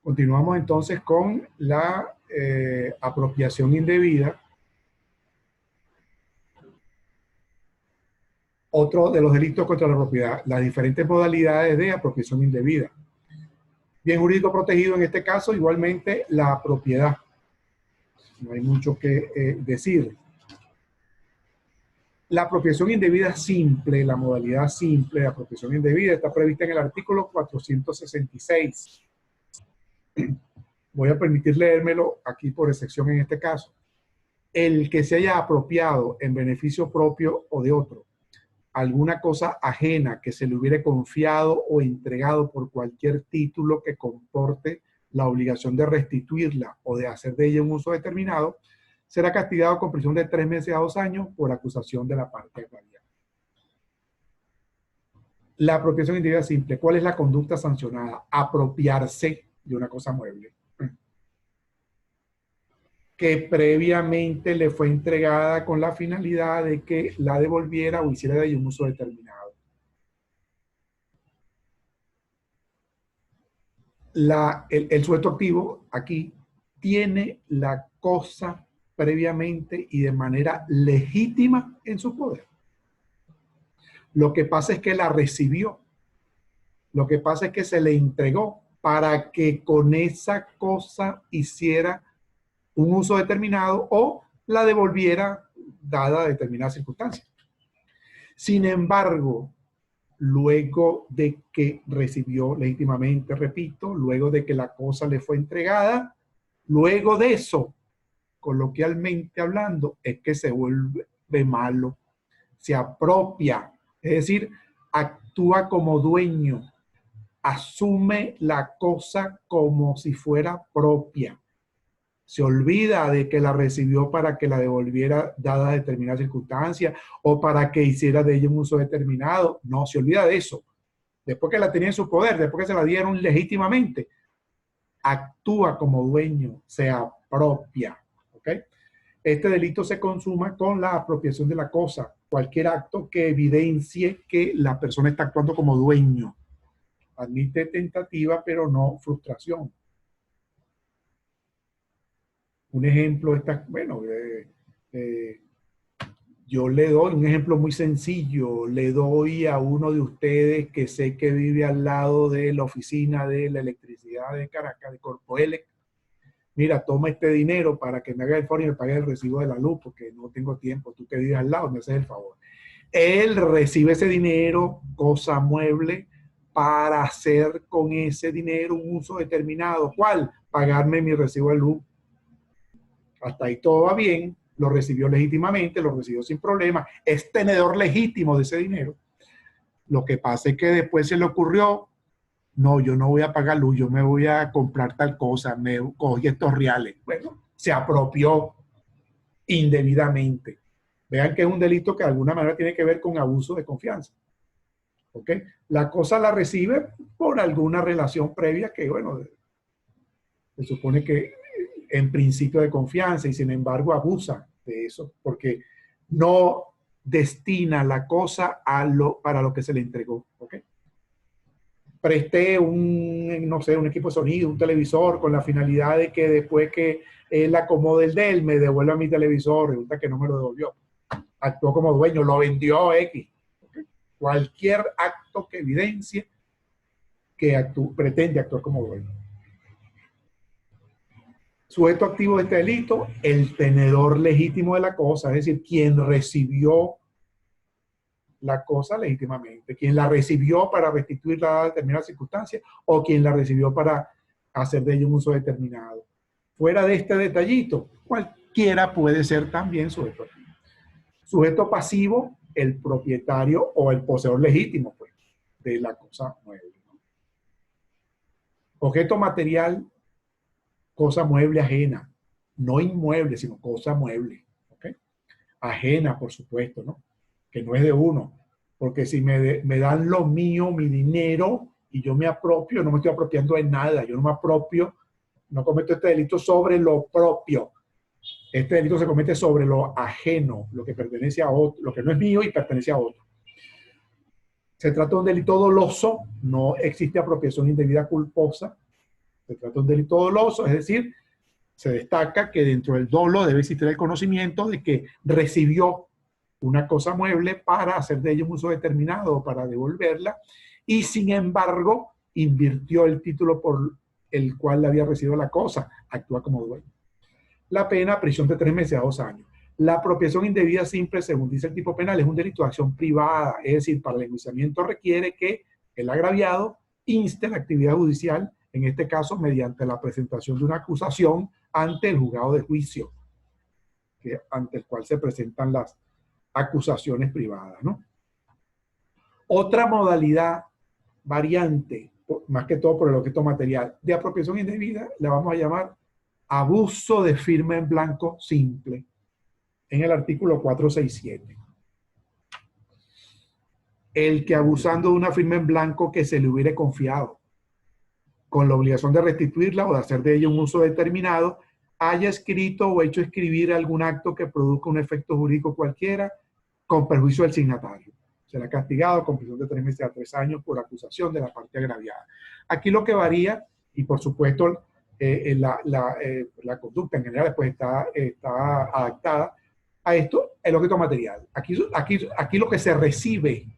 Continuamos entonces con la apropiación indebida. Otro de los delitos contra la propiedad, las diferentes modalidades de apropiación indebida. Bien jurídico protegido en este caso, igualmente la propiedad. No hay mucho que decir. La apropiación indebida simple, la modalidad simple de apropiación indebida está prevista en el artículo 466. Voy a permitir leérmelo aquí por excepción en este caso. El que se haya apropiado en beneficio propio o de otro alguna cosa ajena que se le hubiere confiado o entregado por cualquier título que comporte la obligación de restituirla o de hacer de ella un uso determinado, será castigado con prisión de 3 meses a 2 años por acusación de la parte agraviada. La apropiación indebida simple, ¿cuál es la conducta sancionada? Apropiarse de una cosa mueble que previamente le fue entregada con la finalidad de que la devolviera o hiciera de ella un uso determinado. El sujeto activo aquí tiene la cosa previamente y de manera legítima en su poder. Lo que pasa es que la recibió. Lo que pasa es que se le entregó para que con esa cosa hiciera un uso determinado o la devolviera dada determinadas circunstancias. Sin embargo, luego de que recibió legítimamente, repito, luego de que la cosa le fue entregada, luego de eso, coloquialmente hablando, es que se vuelve malo, se apropia, es decir, actúa como dueño, asume la cosa como si fuera propia. Se olvida de que la recibió para que la devolviera dada determinada circunstancia o para que hiciera de ella un uso determinado. No, se olvida de eso. Después que la tenía en su poder, después que se la dieron legítimamente, actúa como dueño, se apropia. ¿Okay? Este delito se consuma con la apropiación de la cosa, cualquier acto que evidencie que la persona está actuando como dueño. Admite tentativa, pero no frustración. Un ejemplo está, bueno, yo le doy un ejemplo muy sencillo, le doy a uno de ustedes que sé que vive al lado de la oficina de la electricidad de Caracas, de Corpoelec. Mira, toma este dinero para que me haga el favor y me pague el recibo de la luz, porque no tengo tiempo, tú que vives al lado, me haces el favor. Él recibe ese dinero, cosa mueble, para hacer con ese dinero un uso determinado. ¿Cuál? Pagarme mi recibo de luz. Hasta ahí todo va bien, lo recibió legítimamente, lo recibió sin problema, es tenedor legítimo de ese dinero. Lo que pasa es que después se le ocurrió, no, yo no voy a pagar luz, yo me voy a comprar tal cosa, me cogí estos reales. Bueno, se apropió indebidamente. Vean que es un delito que de alguna manera tiene que ver con abuso de confianza. ¿Ok? La cosa la recibe por alguna relación previa que, bueno, se supone que en principio de confianza y sin embargo abusa de eso porque no destina la cosa para lo que se le entregó. ¿Okay? Presté no sé, un equipo de sonido, un televisor con la finalidad de que después que él acomode el de él me devuelva mi televisor, resulta que no me lo devolvió. Actuó como dueño, lo vendió X. ¿Okay? Cualquier acto que evidencie que pretende actuar como dueño. Sujeto activo de este delito, el tenedor legítimo de la cosa, es decir, quien recibió la cosa legítimamente, quien la recibió para restituirla a determinadas circunstancias o quien la recibió para hacer de ella un uso determinado. Fuera de este detallito, cualquiera puede ser también sujeto activo. Sujeto pasivo, el propietario o el poseedor legítimo pues, de la cosa mueble. Objeto material, cosa mueble ajena, no inmueble, sino cosa mueble, ¿okay? Ajena, por supuesto, ¿no? Que no es de uno, porque si me dan lo mío, mi dinero, y yo me apropio, no me estoy apropiando de nada, yo no me apropio, no cometo este delito sobre lo propio. Este delito se comete sobre lo ajeno, lo que pertenece a otro, lo que no es mío y pertenece a otro. Se trata de un delito doloso, no existe apropiación indebida culposa, Se trata de un delito doloso, es decir, se destaca que dentro del dolo debe existir el conocimiento de que recibió una cosa mueble para hacer de ella un uso determinado o para devolverla, y sin embargo invirtió el título por el cual le había recibido la cosa, actúa como dueño. La pena, prisión de 3 meses a 2 años. La apropiación indebida simple, según dice el tipo penal, es un delito de acción privada, es decir, para el enjuiciamiento requiere que el agraviado inste la actividad judicial, en este caso mediante la presentación de una acusación ante el juzgado de juicio, ante el cual se presentan las acusaciones privadas, ¿no? Otra modalidad, variante, más que todo por el objeto material, de apropiación indebida, la vamos a llamar abuso de firma en blanco simple, en el artículo 467. El que abusando de una firma en blanco que se le hubiere confiado, con la obligación de restituirla o de hacer de ella un uso determinado, haya escrito o hecho escribir algún acto que produzca un efecto jurídico cualquiera, con perjuicio del signatario. Será castigado con prisión de 3 meses a 3 años por acusación de la parte agraviada. Aquí lo que varía, y por supuesto la conducta en general después está adaptada a esto, el objeto material. Aquí lo que se recibe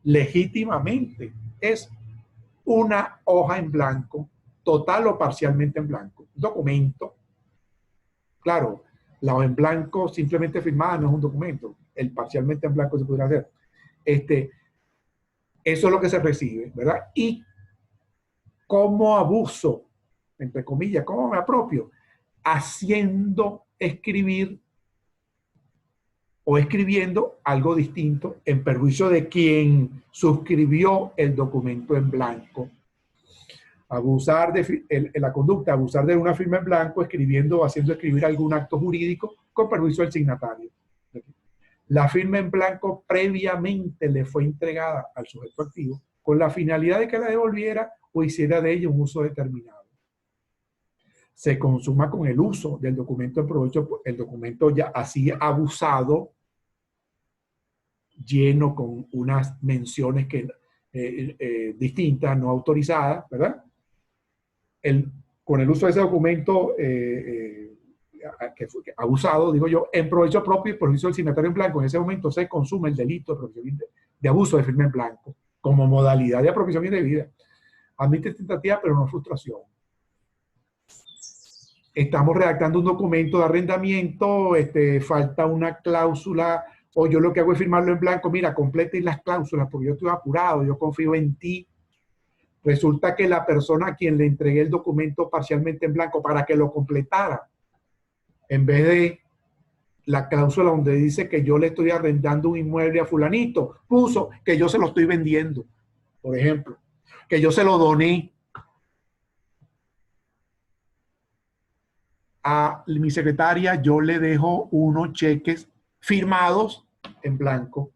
legítimamente es una hoja en blanco, total o parcialmente en blanco, un documento. Claro, la hoja en blanco simplemente firmada no es un documento, el parcialmente en blanco se podría hacer. Eso es lo que se recibe, ¿verdad? Y como abuso, entre comillas, ¿cómo me apropio? Haciendo escribir o escribiendo algo distinto en perjuicio de quien suscribió el documento en blanco. Abusar de la conducta, abusar de una firma en blanco, escribiendo o haciendo escribir algún acto jurídico con perjuicio del signatario. La firma en blanco previamente le fue entregada al sujeto activo con la finalidad de que la devolviera o hiciera de ella un uso determinado. Se consuma con el uso del documento en provecho, el documento ya así abusado, lleno con unas menciones distintas, no autorizadas, ¿verdad? Con el uso de ese documento que fue abusado, digo yo, en provecho propio y perjuicio del signatario en blanco, en ese momento se consume el delito de abuso de firma en blanco como modalidad de apropiación indebida. Admite tentativa, pero no frustración. Estamos redactando un documento de arrendamiento, falta una cláusula, o yo lo que hago es firmarlo en blanco, mira, completen las cláusulas porque yo estoy apurado, yo confío en ti. Resulta que la persona a quien le entregué el documento parcialmente en blanco para que lo completara, en vez de la cláusula donde dice que yo le estoy arrendando un inmueble a fulanito, puso que yo se lo estoy vendiendo, por ejemplo, que yo se lo doné a mi secretaria, yo le dejo unos cheques firmados en blanco.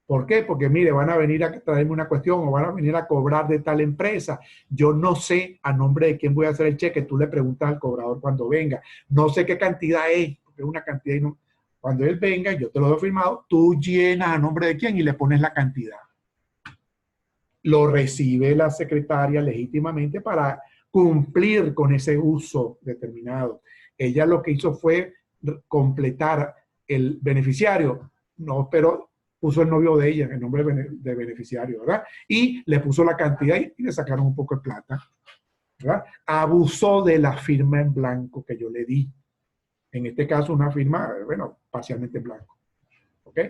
¿Por qué? Porque mire, van a venir a traerme una cuestión o van a venir a cobrar de tal empresa. Yo no sé a nombre de quién voy a hacer el cheque. Tú le preguntas al cobrador cuando venga. No sé qué cantidad es, porque es una cantidad. Y no. Cuando él venga, yo te lo doy firmado, tú llenas a nombre de quién y le pones la cantidad. Lo recibe la secretaria legítimamente para cumplir con ese uso determinado. Ella lo que hizo fue completar el beneficiario, no, pero puso el novio de ella, el nombre de beneficiario, ¿verdad? Y le puso la cantidad y le sacaron un poco de plata, ¿verdad? Abusó de la firma en blanco que yo le di. En este caso, una firma, bueno, parcialmente en blanco. ¿Ok?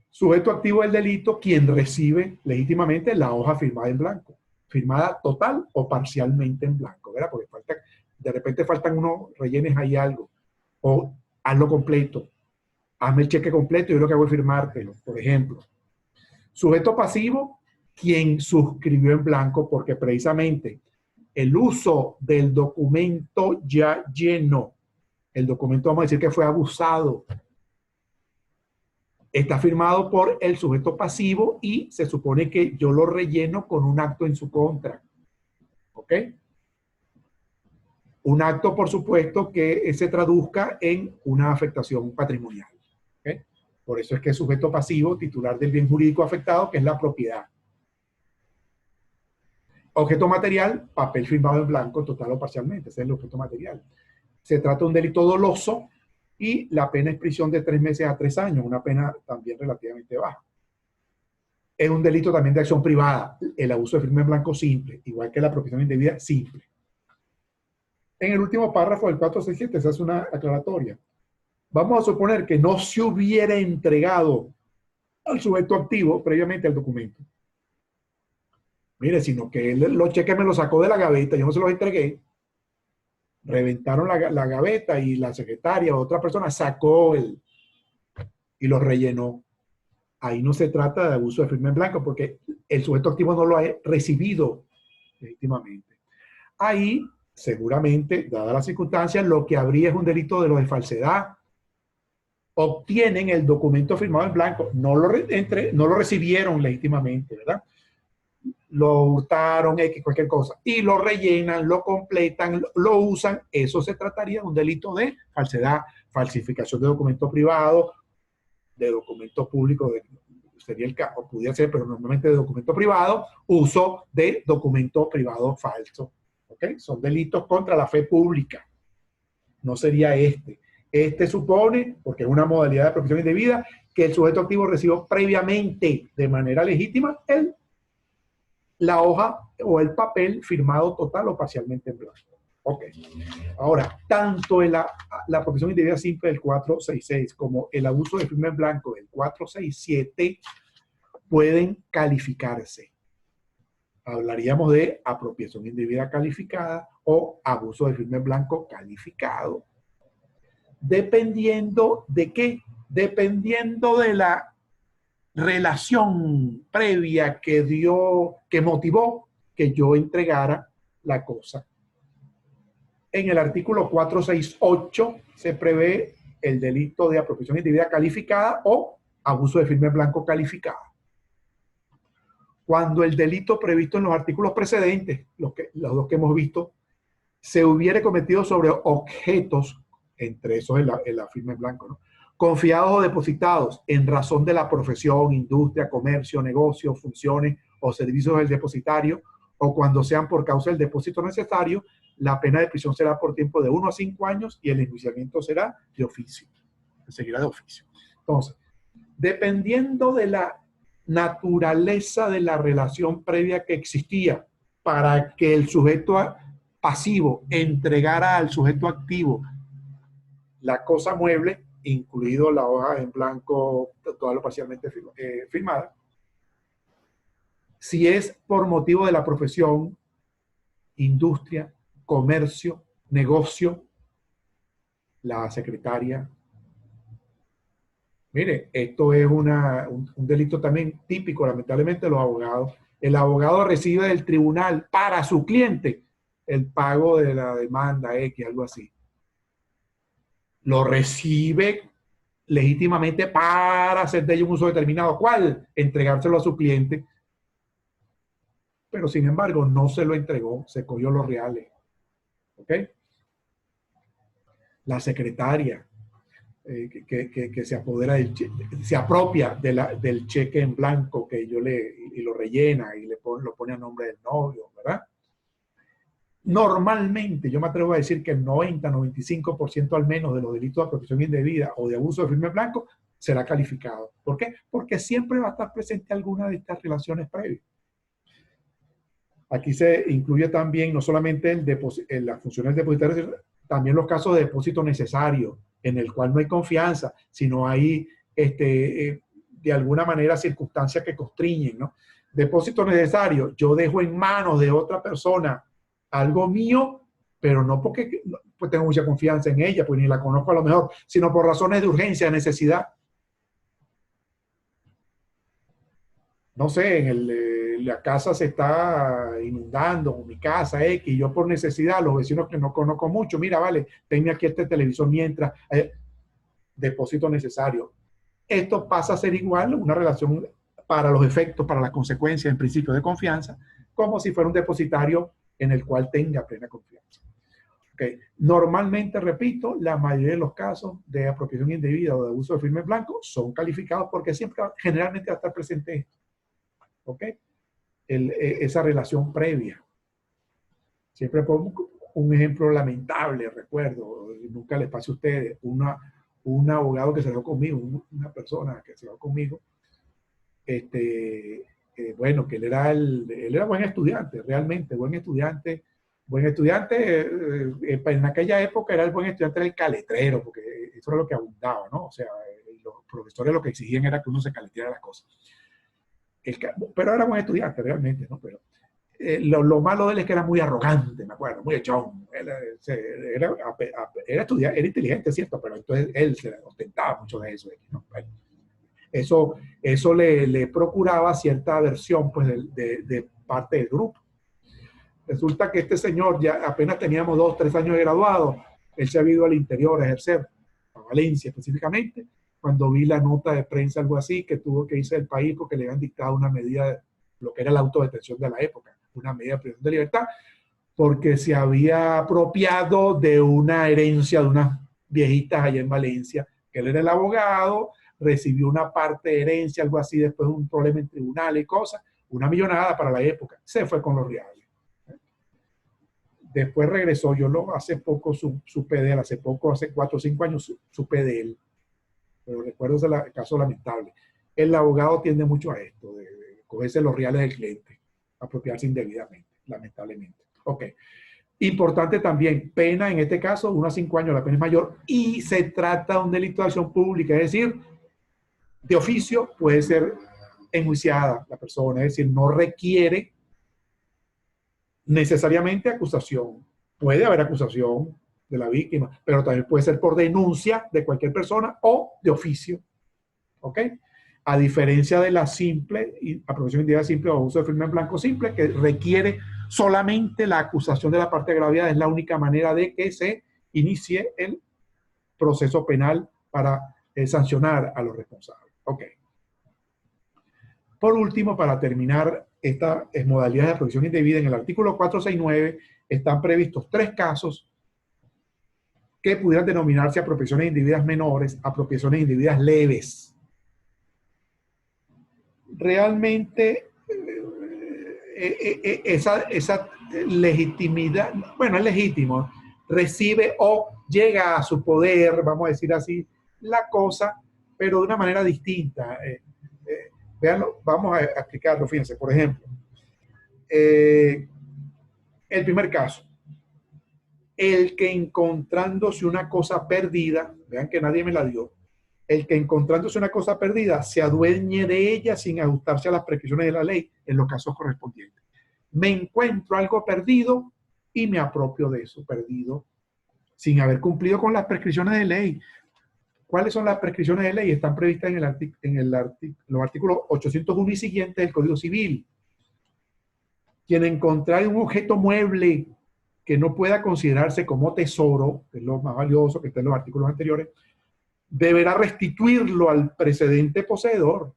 Sujeto activo del delito, quien recibe legítimamente la hoja firmada en blanco. Firmada total o parcialmente en blanco, ¿verdad? Porque de repente faltan unos rellenes ahí algo. O hazlo completo. Hazme el cheque completo y yo lo que hago es firmártelo, por ejemplo. Sujeto pasivo, quien suscribió en blanco porque precisamente el uso del documento ya lleno, el documento vamos a decir que fue abusado, está firmado por el sujeto pasivo y se supone que yo lo relleno con un acto en su contra. ¿Ok? Un acto, por supuesto, que se traduzca en una afectación patrimonial. ¿Ok? Por eso es que es sujeto pasivo, titular del bien jurídico afectado, que es la propiedad. Objeto material, papel firmado en blanco, total o parcialmente. Ese es el objeto material. Se trata de un delito doloso y la pena es prisión de 3 meses a 3 años, una pena también relativamente baja. Es un delito también de acción privada, el abuso de firma en blanco simple, igual que la apropiación indebida simple. En el último párrafo del 467 se hace una aclaratoria. Vamos a suponer que no se hubiera entregado al sujeto activo previamente el documento. Mire, sino que los cheques me los sacó de la gaveta, yo no se los entregué. Reventaron la gaveta y la secretaria o otra persona sacó y lo rellenó. Ahí no se trata de abuso de firma en blanco porque el sujeto activo no lo ha recibido legítimamente. Ahí, seguramente, dadas las circunstancias, lo que habría es un delito de lo de falsedad. Obtienen el documento firmado en blanco, no lo recibieron legítimamente, ¿verdad? Lo hurtaron, cualquier cosa, y lo rellenan, lo completan, lo usan. Eso se trataría de un delito de falsedad, falsificación de documento privado, de documento público, sería el caso, pudiera ser, pero normalmente de documento privado, uso de documento privado falso. ¿Okay? Son delitos contra la fe pública. No sería este. Este supone, porque es una modalidad de apropiación indebida, que el sujeto activo recibió previamente, de manera legítima, la hoja o el papel firmado total o parcialmente en blanco. Ok. Ahora, tanto la apropiación indebida simple del 466 como el abuso de firma en blanco del 467 pueden calificarse. Hablaríamos de apropiación indebida calificada o abuso de firma en blanco calificado. Dependiendo de qué, dependiendo de la relación previa que motivó que yo entregara la cosa. En el artículo 468 se prevé el delito de apropiación indebida calificada o abuso de firma en blanco calificada. Cuando el delito previsto en los artículos precedentes, los dos que hemos visto, se hubiere cometido sobre objetos, entre esos en la firma en blanco, ¿no?, confiados o depositados en razón de la profesión, industria, comercio, negocio, funciones o servicios del depositario, o cuando sean por causa del depósito necesario, la pena de prisión será por tiempo de 1 a 5 años y el enjuiciamiento será de oficio. Seguirá de oficio. Entonces, dependiendo de la naturaleza de la relación previa que existía para que el sujeto pasivo entregara al sujeto activo la cosa mueble, incluido la hoja en blanco, toda lo parcialmente firmada, si es por motivo de la profesión, industria, comercio, negocio, la secretaria. Mire, esto es un delito también típico, lamentablemente, de los abogados. El abogado recibe del tribunal para su cliente el pago de la demanda X, algo así. Lo recibe legítimamente para hacer de ello un uso determinado. ¿Cuál? Entregárselo a su cliente. Pero, sin embargo, no se lo entregó, se cogió los reales. ¿Ok? La secretaria que se apodera se apropia del cheque en blanco que yo y lo rellena y lo pone a nombre del novio, ¿verdad? Normalmente, yo me atrevo a decir que el 90-95% al menos de los delitos de apropiación indebida o de abuso de firma en blanco será calificado. ¿Por qué? Porque siempre va a estar presente alguna de estas relaciones previas. Aquí se incluye también no solamente las funciones depositarias, también los casos de depósito necesario, en el cual no hay confianza, sino hay de alguna manera circunstancias que constriñen, ¿no? Depósito necesario, yo dejo en manos de otra persona algo mío, pero no porque pues tengo mucha confianza en ella, pues ni la conozco a lo mejor, sino por razones de urgencia, de necesidad. No sé, la casa se está inundando, o mi casa X, y yo por necesidad, los vecinos que no conozco mucho, mira, vale, tenme aquí este televisor mientras, depósito necesario. Esto pasa a ser igual una relación para los efectos, para las consecuencias en principio de confianza, como si fuera un depositario en el cual tenga plena confianza. Okay. Normalmente, repito, la mayoría de los casos de apropiación indebida o de abuso de firma en blanco son calificados porque siempre, generalmente va a estar presente esto. ¿Ok? esa relación previa. Siempre pongo un ejemplo lamentable, recuerdo, nunca les pase a ustedes, un abogado que se quedó conmigo, una persona que se quedó conmigo, bueno, que él era buen estudiante, realmente buen estudiante. Buen estudiante, en aquella época era el buen estudiante del caletrero, porque eso era lo que abundaba, ¿no? O sea, los profesores lo que exigían era que uno se caleteara las cosas. Pero era buen estudiante, realmente, ¿no? Pero lo malo de él es que era muy arrogante, me acuerdo, muy echón. Era inteligente, ¿cierto? Pero entonces él se ostentaba mucho de eso, ¿no? Bueno, eso le procuraba cierta aversión, pues, de parte del grupo. Resulta que este señor, ya apenas teníamos 2, 3 años de graduado, él se había ido al interior a ejercer, a Valencia específicamente, cuando vi la nota de prensa, algo así, que tuvo que irse del país porque le habían dictado una medida, lo que era la autodetención de la época, una medida de privación de libertad, porque se había apropiado de una herencia de unas viejitas allá en Valencia, que él era el abogado, recibió una parte de herencia, algo así, después de un problema en tribunales y cosas, una millonada para la época, se fue con los reales. Después regresó, hace poco supe de él, hace 4 o 5 años supe de él, pero recuerdo ese caso lamentable. El abogado tiende mucho a esto, de cogerse los reales del cliente, apropiarse indebidamente, lamentablemente. Ok. Importante también, pena en este caso, 1 a 5 años, la pena es mayor, y se trata de un delito de acción pública, es decir, de oficio puede ser enjuiciada la persona, es decir, no requiere necesariamente acusación. Puede haber acusación de la víctima, pero también puede ser por denuncia de cualquier persona o de oficio. ¿Ok? A diferencia de la simple, apropiación indebida simple o uso de firma en blanco simple, que requiere solamente la acusación de la parte agraviada, es la única manera de que se inicie el proceso penal para sancionar a los responsables. Ok. Por último, para terminar esta modalidad de apropiación indebida, en el artículo 469 están previstos 3 casos que pudieran denominarse apropiaciones indebidas menores, apropiaciones indebidas leves. Realmente esa legitimidad, bueno, es legítimo, recibe o llega a su poder, vamos a decir así, la cosa, pero de una manera distinta. Veanlo, vamos a explicarlo, fíjense, por ejemplo, el primer caso, el que encontrándose una cosa perdida, vean que nadie me la dio, el que encontrándose una cosa perdida se adueñe de ella sin ajustarse a las prescripciones de la ley en los casos correspondientes. Me encuentro algo perdido y me apropio de eso perdido sin haber cumplido con las prescripciones de ley. ¿Cuáles son las prescripciones de ley? Están previstas en los artículos 801 y siguientes del Código Civil. Quien encontrar un objeto mueble que no pueda considerarse como tesoro, que es lo más valioso que está en los artículos anteriores, deberá restituirlo al precedente poseedor.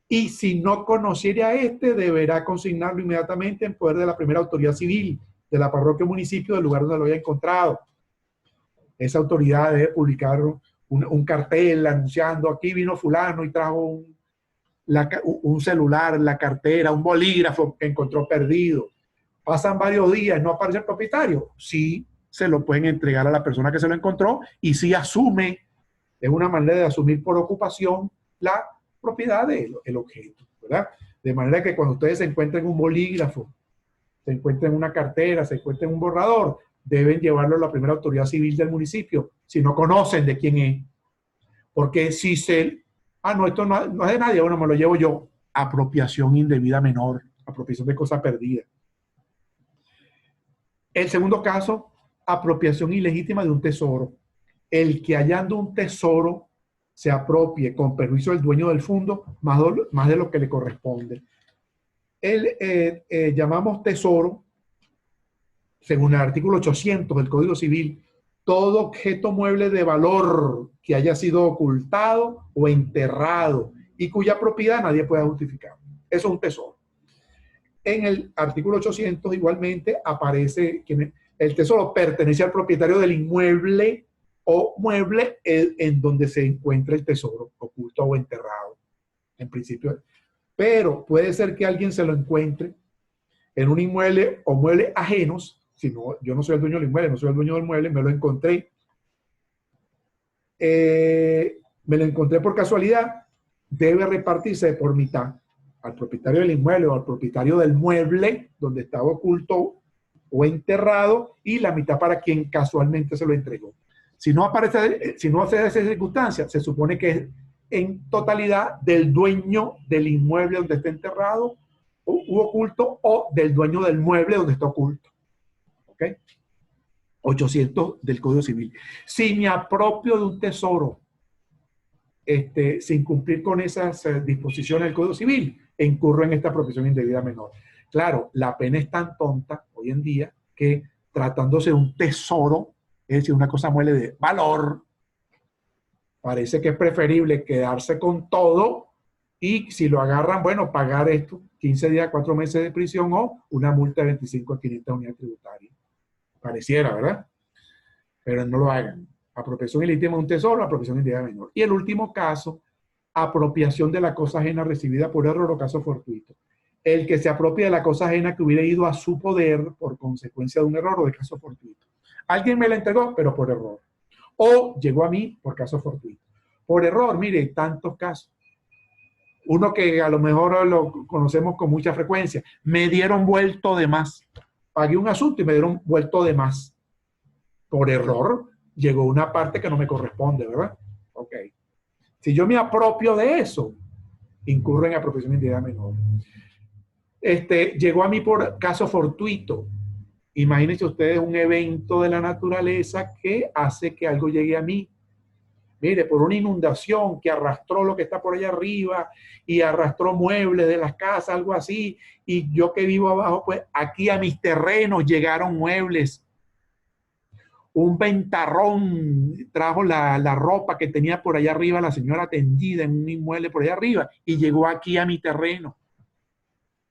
Y si no conociera a este, deberá consignarlo inmediatamente en poder de la primera autoridad civil de la parroquia o municipio del lugar donde lo haya encontrado. Esa autoridad debe publicar un cartel anunciando: aquí vino fulano y trajo un celular, la cartera, un bolígrafo que encontró perdido. Pasan varios días, no aparece el propietario. Sí, se lo pueden entregar a la persona que se lo encontró y sí asume, es una manera de asumir por ocupación la propiedad del objeto, ¿verdad? De manera que cuando ustedes se encuentren un bolígrafo, se encuentren una cartera, se encuentren un borrador, deben llevarlo a la primera autoridad civil del municipio, si no conocen de quién es. Porque si no, esto no es de nadie, bueno, me lo llevo yo. Apropiación indebida menor, apropiación de cosa perdida. El segundo caso, apropiación ilegítima de un tesoro. El que hallando un tesoro se apropie con permiso del dueño del fondo más de lo que le corresponde. Llamamos tesoro, según el artículo 800 del Código Civil, todo objeto mueble de valor que haya sido ocultado o enterrado y cuya propiedad nadie pueda justificar. Eso es un tesoro. En el artículo 800 igualmente aparece que el tesoro pertenece al propietario del inmueble o mueble en donde se encuentra el tesoro, oculto o enterrado, en principio. Pero puede ser que alguien se lo encuentre en un inmueble o muebles ajenos, si no, yo no soy el dueño del inmueble, no soy el dueño del mueble, me lo encontré. Me lo encontré por casualidad, debe repartirse por mitad al propietario del inmueble o al propietario del mueble donde estaba oculto o enterrado y la mitad para quien casualmente se lo entregó. Si no aparece, si no hace esa circunstancia, se supone que es en totalidad del dueño del inmueble donde está enterrado u oculto o del dueño del mueble donde está oculto. ¿Ok? 800 del Código Civil. Si me apropio de un tesoro sin cumplir con esas disposiciones del Código Civil, incurro en esta apropiación indebida menor. Claro, la pena es tan tonta hoy en día que tratándose de un tesoro, es decir, una cosa muele de valor, parece que es preferible quedarse con todo y si lo agarran, bueno, pagar esto, 15 días, 4 meses de prisión o una multa de 25 a 500 unidades tributarias. Pareciera, ¿verdad? Pero no lo hagan. Apropiación ilícita de un tesoro, apropiación indebida menor. Y el último caso, apropiación de la cosa ajena recibida por error o caso fortuito. El que se apropia de la cosa ajena que hubiera ido a su poder por consecuencia de un error o de caso fortuito. Alguien me la entregó, pero por error. O llegó a mí por caso fortuito. Por error, mire, tantos casos. Uno que a lo mejor lo conocemos con mucha frecuencia. Me dieron vuelto de más. Pagué un asunto y me dieron vuelto de más. Por error, llegó una parte que no me corresponde, ¿verdad? Ok. Si yo me apropio de eso, incurro en apropiación indebida menor. Llegó a mí por caso fortuito. Imagínense ustedes un evento de la naturaleza que hace que algo llegue a mí. Mire, por una inundación que arrastró lo que está por allá arriba y arrastró muebles de las casas, algo así, y yo que vivo abajo, pues aquí a mis terrenos llegaron muebles. Un ventarrón trajo la ropa que tenía por allá arriba la señora tendida en un inmueble por allá arriba y llegó aquí a mi terreno.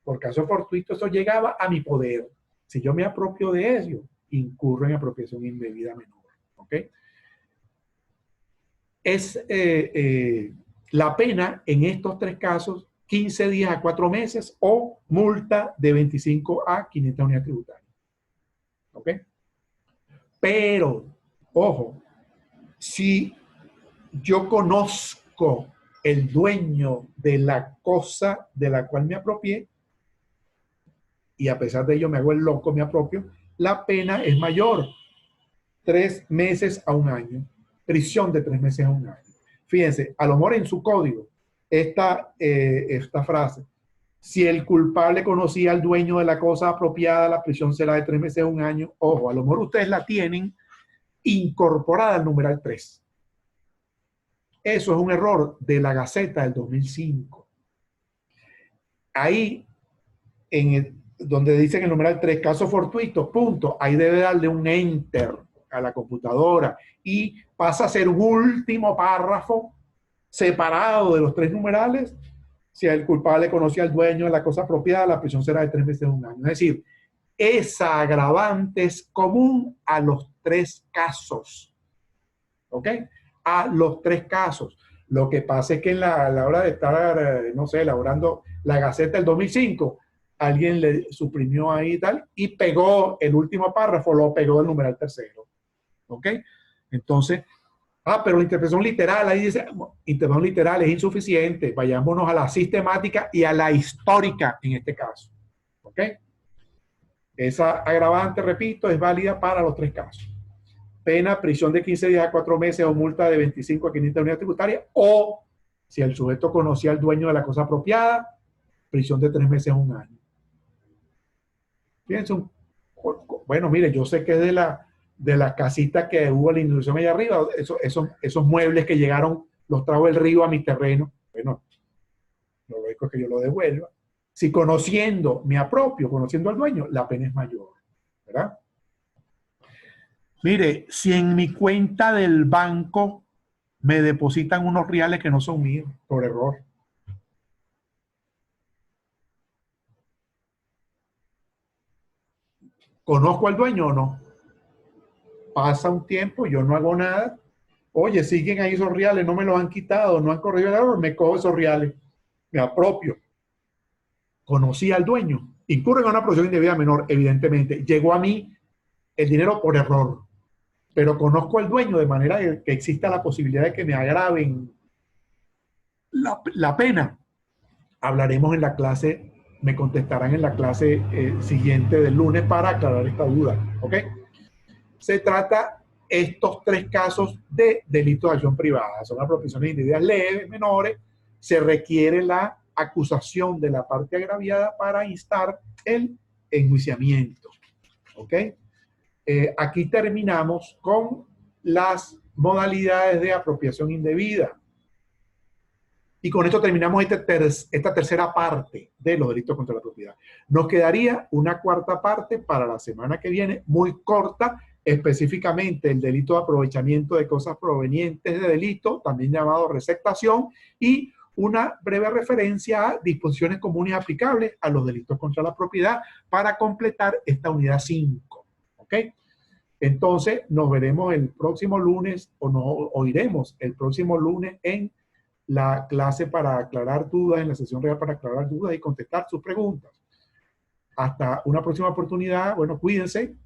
Por caso fortuito, eso llegaba a mi poder. Si yo me apropio de ello, incurro en apropiación indebida menor. ¿Ok? Es la pena en estos tres casos 15 días a 4 meses o multa de 25 a 500 unidades tributarias. ¿Ok? Pero, ojo, si yo conozco el dueño de la cosa de la cual me apropié y a pesar de ello me hago el loco, me apropio, la pena es mayor. 3 meses a 1 año. Prisión de 3 meses a 1 año. Fíjense, a lo mejor en su código, esta frase, si el culpable conocía al dueño de la cosa apropiada, la prisión será de 3 meses a 1 año. Ojo, a lo mejor ustedes la tienen incorporada al numeral 3. Eso es un error de la Gaceta del 2005. Ahí, donde dice en el numeral 3, caso fortuito, punto, ahí debe darle un enter a la computadora y pasa a ser un último párrafo separado de los 3 numerales. Si el culpable conocía al dueño de la cosa apropiada, la prisión será de 3 meses a 1 año. Es decir, esa agravante es común a los 3 casos. ¿Ok? A los 3 casos. Lo que pasa es que en la hora de estar, no sé, elaborando la Gaceta del 2005, alguien le suprimió ahí y tal, y pegó el último párrafo, lo pegó del numeral tercero. ¿Ok? Entonces, pero la interpretación literal, ahí dice, interpretación literal es insuficiente, vayámonos a la sistemática y a la histórica en este caso. ¿Ok? Esa agravante, repito, es válida para los 3 casos. Pena, prisión de 15 días a 4 meses o multa de 25 a 500 unidades tributarias, o si el sujeto conocía al dueño de la cosa apropiada, prisión de 3 meses a 1 año. Fíjense, bueno, mire, yo sé que es de la casita que hubo la inundación allá arriba, esos muebles que llegaron, los trajo el río a mi terreno. Bueno, lo lógico es que yo lo devuelva. Si conociendo, me apropio, conociendo al dueño, la pena es mayor, ¿verdad? Mire, si en mi cuenta del banco me depositan unos reales que no son míos, por error. ¿Conozco al dueño o no? Pasa un tiempo, yo no hago nada. Oye, siguen ahí esos reales, no me los han quitado, no han corrido el error, me cojo esos reales, me apropio. Conocí al dueño, incurren en una producción indebida menor, evidentemente. Llegó a mí el dinero por error, pero conozco al dueño de manera que exista la posibilidad de que me agraven la pena. Hablaremos en la clase, me contestarán en la clase siguiente del lunes para aclarar esta duda, ¿ok? Se trata estos tres casos de delito de acción privada. Son apropiaciones indebidas leves, menores. Se requiere la acusación de la parte agraviada para instar el enjuiciamiento, ¿ok? Aquí terminamos con las modalidades de apropiación indebida. Y con esto terminamos esta tercera parte de los delitos contra la propiedad. Nos quedaría una cuarta parte para la semana que viene, muy corta, específicamente el delito de aprovechamiento de cosas provenientes de delito, también llamado receptación, y una breve referencia a disposiciones comunes aplicables a los delitos contra la propiedad para completar esta unidad 5. ¿Ok? Entonces, nos veremos el próximo lunes, o nos oiremos el próximo lunes en la clase para aclarar dudas, en la sesión real para aclarar dudas y contestar sus preguntas. Hasta una próxima oportunidad. Bueno, cuídense.